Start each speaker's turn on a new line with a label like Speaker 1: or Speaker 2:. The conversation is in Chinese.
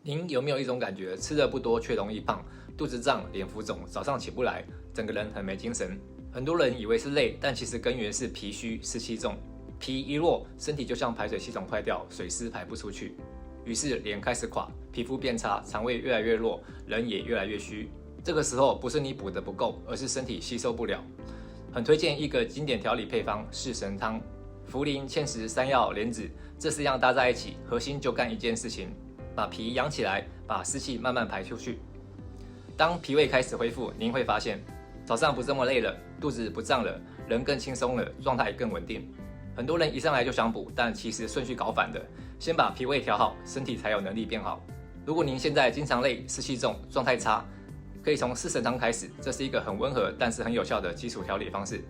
Speaker 1: 您有没有一种感觉，吃的不多却容易胖，肚子胀、脸浮肿，早上起不来，整个人很没精神？很多人以为是累，但其实根源是脾虚、湿气重。脾一弱，身体就像排水系统坏掉，水湿排不出去，于是脸开始垮，皮肤变差，肠胃越来越弱，人也越来越虚。这个时候不是你补的不够，而是身体吸收不了。很推荐一个经典调理配方——四神汤。茯苓、芡实、山药、莲子这4样搭在一起，核心就干一件事情。把脾养起来，把湿气慢慢排出去。当脾胃开始恢复，您会发现早上不这么累了，肚子不胀了，人更轻松了，状态更稳定。很多人一上来就想补，但其实顺序搞反了。先把脾胃调好，身体才有能力变好。如果您现在经常累、湿气重、状态差，可以从四神汤开始，这是一个很温和但是很有效的基础调理方式。